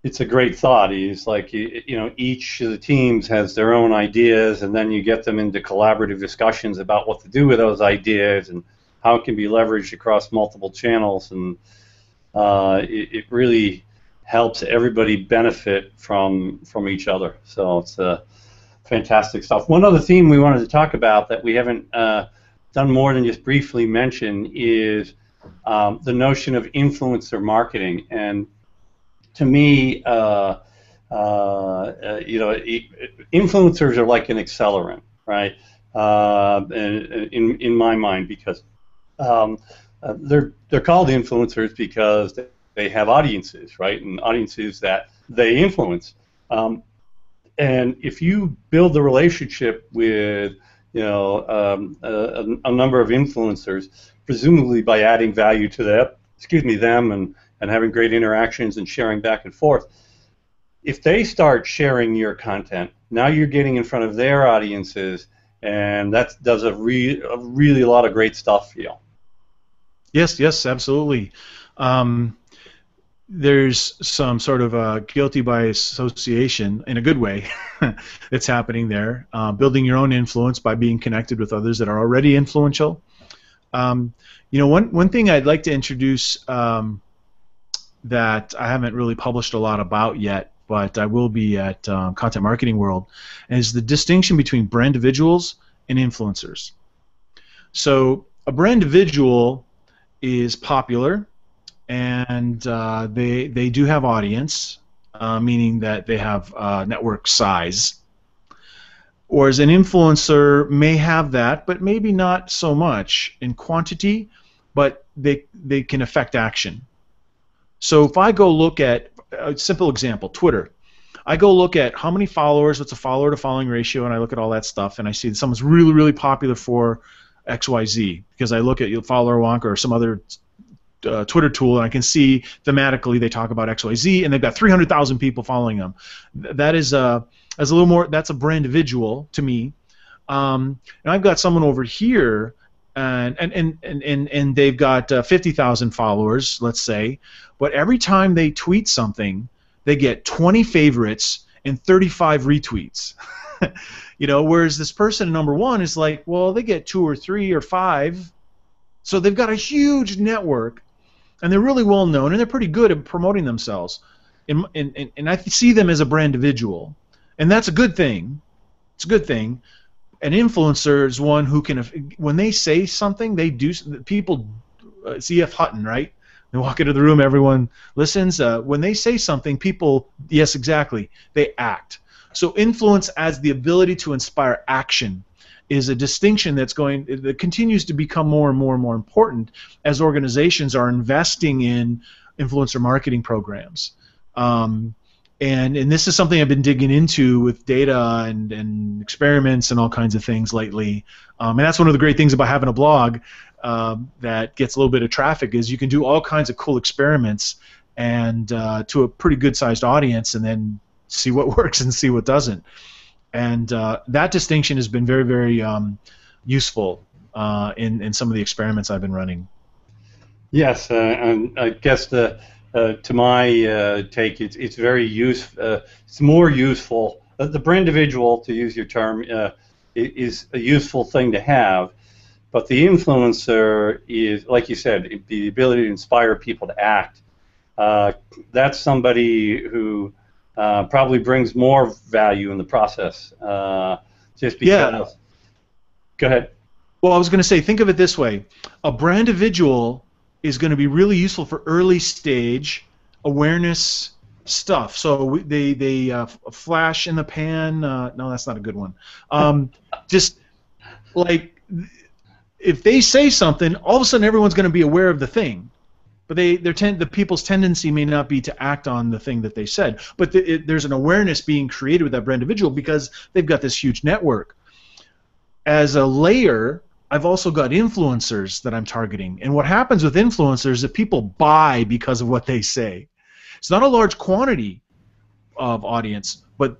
it's a great thought. It's like each of the teams has their own ideas, and then you get them into collaborative discussions about what to do with those ideas and how it can be leveraged across multiple channels, and it really helps everybody benefit from each other. So it's fantastic stuff. One other theme we wanted to talk about that we haven't done more than just briefly mention is the notion of influencer marketing. And to me, influencers are like an accelerant, right? In my mind, because they're called influencers because they have audiences, right? And audiences that they influence. And if you build the relationship with a number of influencers, presumably by adding value to them and having great interactions and sharing back and forth, if they start sharing your content, now you're getting in front of their audiences, and that does a really lot of great stuff for you. Yes, absolutely. There's some sort of guilty by association, in a good way, that's happening there. Building your own influence by being connected with others that are already influential. One thing I'd like to introduce that I haven't really published a lot about yet, but I will be at Content Marketing World, is the distinction between brandividuals and influencers. So a brandividual is popular, and they do have audience, meaning that they have network size. Whereas an influencer may have that, but maybe not so much in quantity, but they can affect action. So if I go look at a simple example, Twitter, I go look at how many followers, what's a follower to following ratio, and I look at all that stuff, and I see that someone's really, really popular for XYZ, because I look at Follower Wonk or some other Twitter tool, and I can see thematically they talk about XYZ, and they've got 300,000 people following them. That is as a little more. That's a brandividual to me. And I've got someone over here, and they've got 50,000 followers, let's say, but every time they tweet something, they get 20 favorites and 35 retweets. Whereas this person number one is like, well, they get 2 or 3 or 5, so they've got a huge network, and they're really well known, and they're pretty good at promoting themselves. And I see them as a brandividual, and that's a good thing. It's a good thing. An influencer is one who can, when they say something, they do. People, it's E.F. Hutton, right? They walk into the room, everyone listens. When they say something, people, yes, exactly, they act. So influence as the ability to inspire action is a distinction that continues to become more and more and more important as organizations are investing in influencer marketing programs. And this is something I've been digging into with data and experiments and all kinds of things lately. And that's one of the great things about having a blog that gets a little bit of traffic is you can do all kinds of cool experiments and to a pretty good-sized audience, and then see what works and see what doesn't. And that distinction has been very, very useful in some of the experiments I've been running. Yes, and I guess to my take, it's very useful. It's more useful. The Brandividual, to use your term, is a useful thing to have. But the influencer is, like you said, the ability to inspire people to act. That's somebody who probably brings more value in the process. Just because. Yeah. Go ahead. Well, I was going to say, think of it this way: a Brandividual is going to be really useful for early stage awareness stuff. So they flash in the pan. No, that's not a good one. Just like if they say something, all of a sudden everyone's going to be aware of the thing. But the people's tendency may not be to act on the thing that they said. But there's an awareness being created with that Brandividual because they've got this huge network. As a layer, I've also got influencers that I'm targeting. And what happens with influencers is that people buy because of what they say. It's not a large quantity of audience, but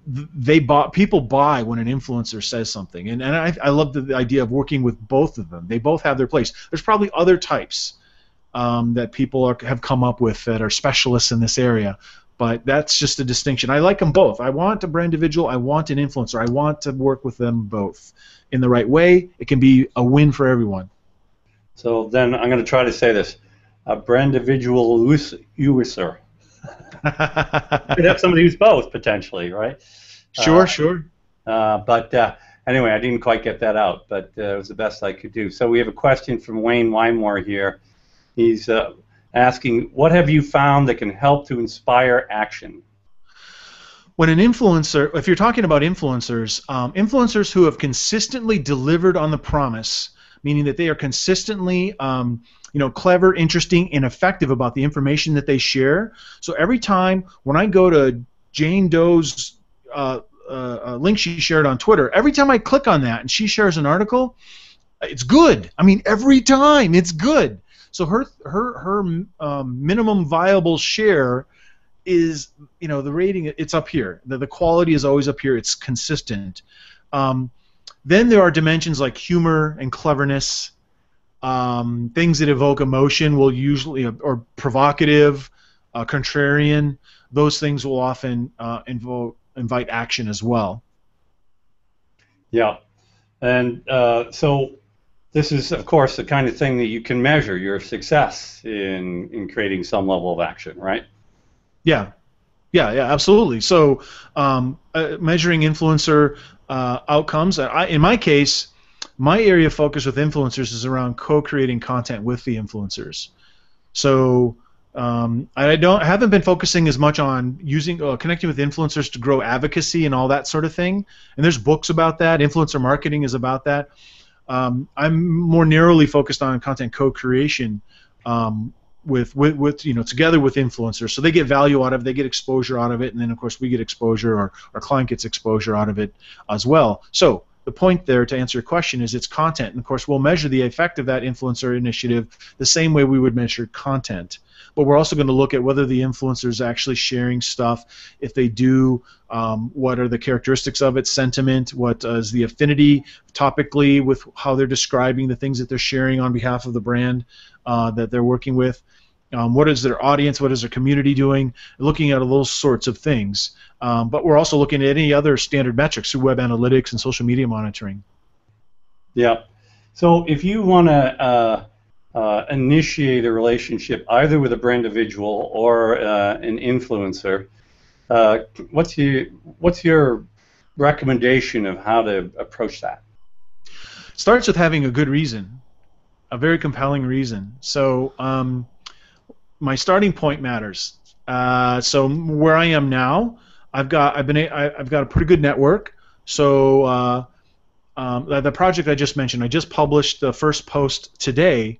people buy when an influencer says something. And I love the idea of working with both of them. They both have their place. There's probably other types that people have come up with that are specialists in this area. But that's just a distinction. I like them both. I want a Brandividual. I want an influencer. I want to work with them both in the right way. It can be a win for everyone. So then I'm going to try to say this. A Brandividual user. You could have somebody who's both, potentially, right? Sure. But anyway, I didn't quite get that out, but it was the best I could do. So we have a question from Wayne Wymore here. He's asking, what have you found that can help to inspire action? When an influencer, if you're talking about influencers, influencers who have consistently delivered on the promise, meaning that they are consistently clever, interesting, and effective about the information that they share. So every time when I go to Jane Doe's link she shared on Twitter, every time I click on that and she shares an article, it's good. I mean, every time it's good. So her minimum viable share is, the rating, it's up here. The quality is always up here. It's consistent. Then there are dimensions like humor and cleverness. Things that evoke emotion will usually, or provocative, contrarian, those things will often invite action as well. Yeah. And so this is, of course, the kind of thing that you can measure your success in creating some level of action, right? Yeah, absolutely. So measuring influencer outcomes. In my case, my area of focus with influencers is around co-creating content with the influencers. So I haven't been focusing as much on connecting with influencers to grow advocacy and all that sort of thing. And there's books about that. Influencer marketing is about that. I'm more narrowly focused on content co-creation with together with influencers, so they get value out of it, they get exposure out of it, and then of course we get exposure, or our client gets exposure out of it as well. So the point there, to answer your question, is it's content, and of course we'll measure the effect of that influencer initiative the same way we would measure content. But we're also going to look at whether the influencer is actually sharing stuff. If they do, what are the characteristics of it, sentiment, what is the affinity topically with how they're describing the things that they're sharing on behalf of the brand that they're working with. What is their audience, what is their community doing, looking at all those sorts of things. But we're also looking at any other standard metrics through web analytics and social media monitoring. Yeah. So if you want to initiate a relationship either with a Brandividual or an influencer, what's your recommendation of how to approach that? starts with having a good reason, a very compelling reason. So my starting point matters. So where I am now, I've got a pretty good network. So the project I just mentioned, I just published the first post today.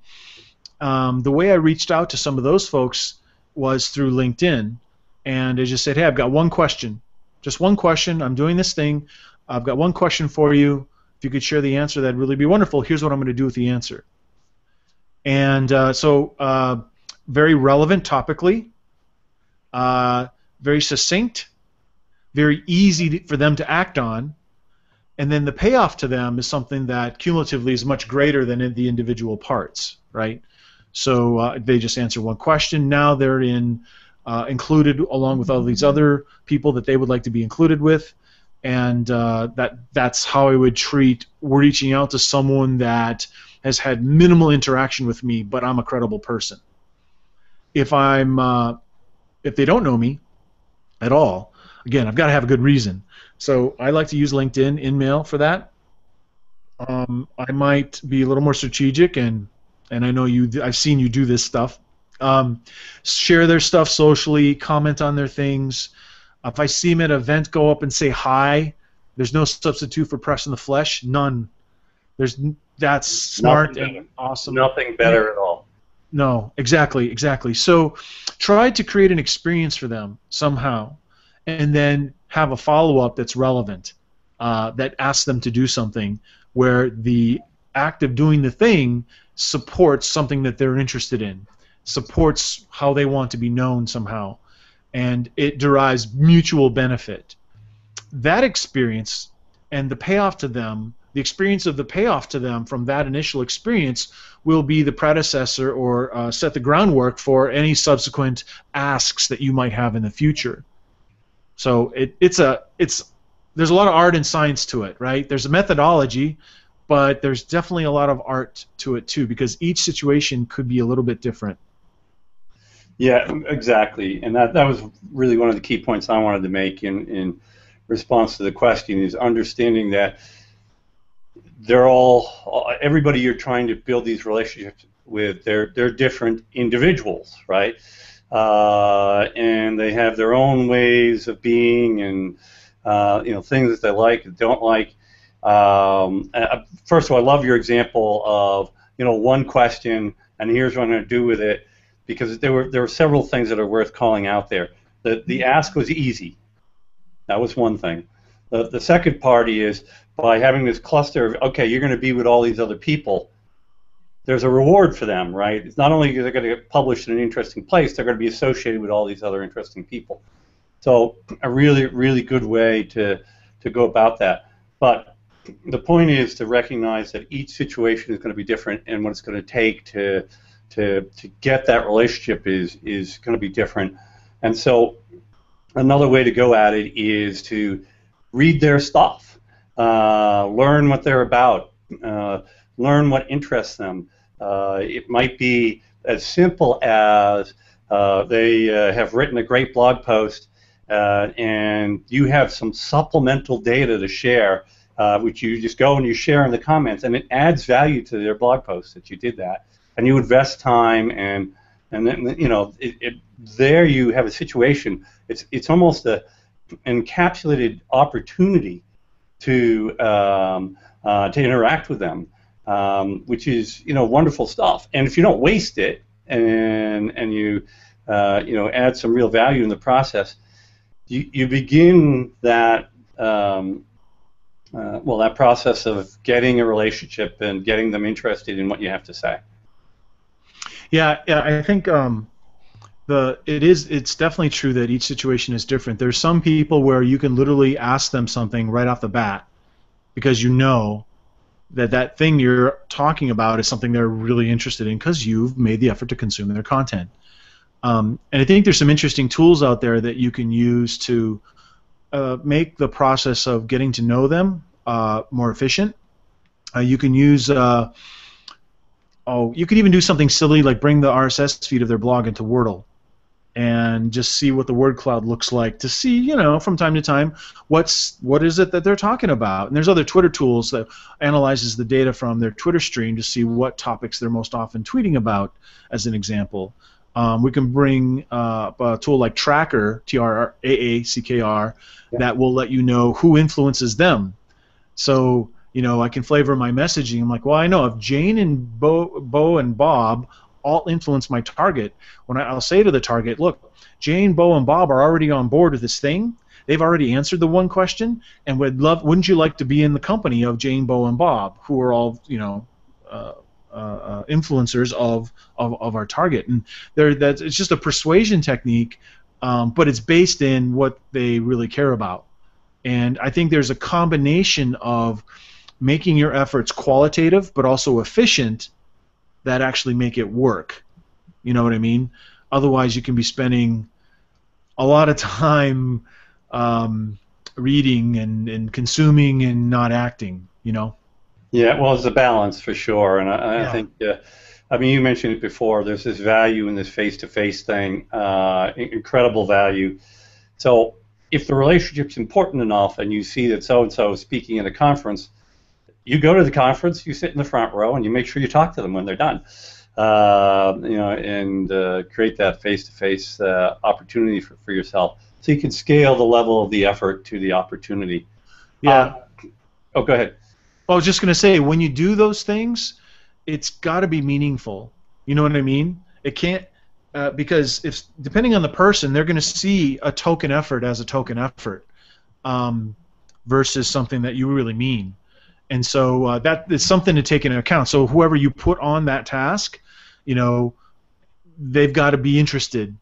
The way I reached out to some of those folks was through LinkedIn, and I just said, hey, I've got one question, just one question. I'm doing this thing. I've got one question for you. If you could share the answer, that'd really be wonderful. Here's what I'm going to do with the answer. And so very relevant topically, very succinct, very easy for them to act on, and then the payoff to them is something that cumulatively is much greater than in the individual parts, right? So they just answer one question. Now they're included along with all these other people that they would like to be included with, and that's how I would treat reaching out to someone that has had minimal interaction with me, but I'm a credible person. If they don't know me at all, again, I've got to have a good reason. So I like to use LinkedIn InMail for that. I might be a little more strategic, and I know I've seen you do this stuff. Share their stuff socially, comment on their things. If I see them at an event, go up and say hi. There's no substitute for pressing the flesh. None. That's smart and awesome. Nothing better at all. No, exactly. So try to create an experience for them somehow, and then have a follow-up that's relevant, that asks them to do something where the act of doing the thing supports something that they're interested in, supports how they want to be known somehow, and it derives mutual benefit. That experience and the payoff to them, the experience of the payoff to them from that initial experience will be the predecessor or set the groundwork for any subsequent asks that you might have in the future. So there's a lot of art and science to it, right? There's a methodology, but there's definitely a lot of art to it too, because each situation could be a little bit different. Yeah, exactly, and that was really one of the key points I wanted to make in response to the question, is understanding that everybody you're trying to build these relationships with, they're different individuals, right? And they have their own ways of being, and things that they like and don't like. First of all, I love your example of one question and here's what I'm going to do with it, because there were several things that are worth calling out there. The ask was easy. That was one thing. The second part is, by having this cluster of, okay, you're going to be with all these other people, there's a reward for them, right? It's not only they're going to get published in an interesting place, they're going to be associated with all these other interesting people. So a really, really good way to go about that. But the point is to recognize that each situation is going to be different, and what it's going to take to get that relationship is going to be different. And so another way to go at it is to read their stuff, learn what they're about, learn what interests them. It might be as simple as they have written a great blog post, and you have some supplemental data to share, which you just go and you share in the comments, and it adds value to their blog post that you did that, and you invest time, and then there you have a situation. It's almost an encapsulated opportunity to interact with them, which is wonderful stuff. And if you don't waste it, and you add some real value in the process, you begin that that process of getting a relationship and getting them interested in what you have to say. Yeah, I think it's definitely true that each situation is different. There's some people where you can literally ask them something right off the bat, because you know that thing you're talking about is something they're really interested in, because you've made the effort to consume their content. And I think there's some interesting tools out there that you can use to make the process of getting to know them more efficient. You can use you could even do something silly like bring the RSS feed of their blog into Wordle, and just see what the word cloud looks like, to see, you know, from time to time what is it that they're talking about. And there's other Twitter tools that analyzes the data from their Twitter stream to see what topics they're most often tweeting about, as an example. We can bring up a tool like Tracker, Traackr, Yeah. that will let you know who influences them. So, you know, I can flavor my messaging. I'm like, well, I know if Jane and Bo and Bob all influence my target, when I'll say to the target, look, Jane, Bo, and Bob are already on board with this thing. They've already answered the one question, and wouldn't you like to be in the company of Jane, Bo, and Bob, who are all, you know, influencers of our target? And it's just a persuasion technique, but it's based in what they really care about. And I think there's a combination of making your efforts qualitative but also efficient that actually make it work. You know what I mean? Otherwise, you can be spending a lot of time reading and consuming and not acting, you know? Yeah, well, it's a balance for sure, and I Yeah. think, I mean, you mentioned it before. There's this value in this face-to-face thing, incredible value. So, if the relationship's important enough, and you see that so and so is speaking at a conference, you go to the conference, you sit in the front row, and you make sure you talk to them when they're done. You know, and create that face-to-face opportunity for yourself, so you can scale the level of the effort to the opportunity. Yeah. Oh, go ahead. I was just going to say, when you do those things, it's got to be meaningful. You know what I mean? It can't, because if, depending on the person, they're going to see a token effort as a token effort, versus something that you really mean. And so that is something to take into account. So whoever you put on that task, you know, they've got to be interested.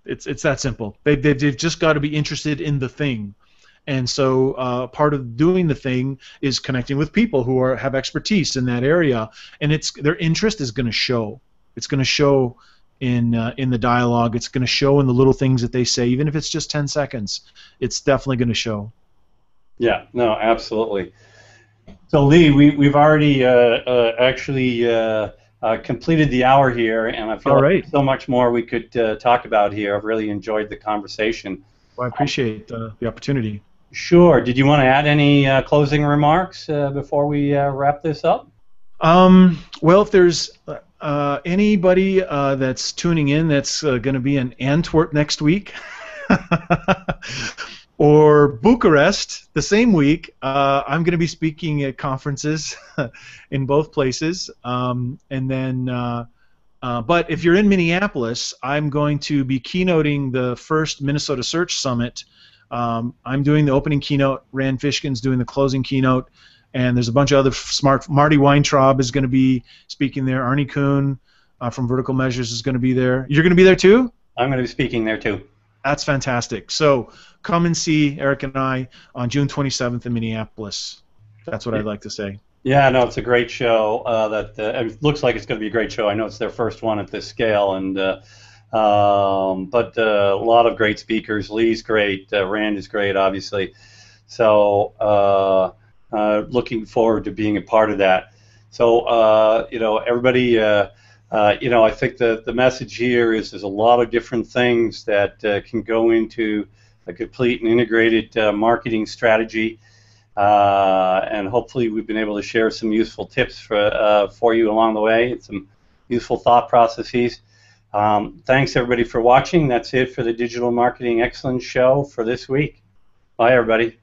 It's that simple. They've just got to be interested in the thing. And so part of doing the thing is connecting with people who have expertise in that area, and their interest is going to show. It's going to show in the dialogue. It's going to show in the little things that they say, even if it's just 10 seconds. It's definitely going to show. Yeah, no, absolutely. So Lee, we've already actually completed the hour here, and I feel All like right. there's so much more we could talk about here. I've really enjoyed the conversation. Well, I appreciate the opportunity. Sure. Did you want to add any closing remarks before we wrap this up? Well, if there's anybody that's tuning in that's going to be in Antwerp next week, or Bucharest the same week, I'm going to be speaking at conferences in both places. And then, but if you're in Minneapolis, I'm going to be keynoting the first Minnesota Search Summit. I'm doing the opening keynote. Rand Fishkin's doing the closing keynote. And there's a bunch of other Marty Weintraub is going to be speaking there. Arnie Kuhn from Vertical Measures is going to be there. You're going to be there too? I'm going to be speaking there too. That's fantastic. So come and see Eric and I on June 27th in Minneapolis. That's what I'd like to say. Yeah, no, it's a great show. It looks like it's going to be a great show. I know it's their first one at this scale, and but a lot of great speakers. Lee's great. Rand is great, obviously. So looking forward to being a part of that. So you know, everybody. You know, I think the message here is there's a lot of different things that can go into a complete and integrated marketing strategy. And hopefully we've been able to share some useful tips for you along the way, and some useful thought processes. Thanks everybody for watching. That's it for the Digital Marketing Excellence Show for this week. Bye everybody.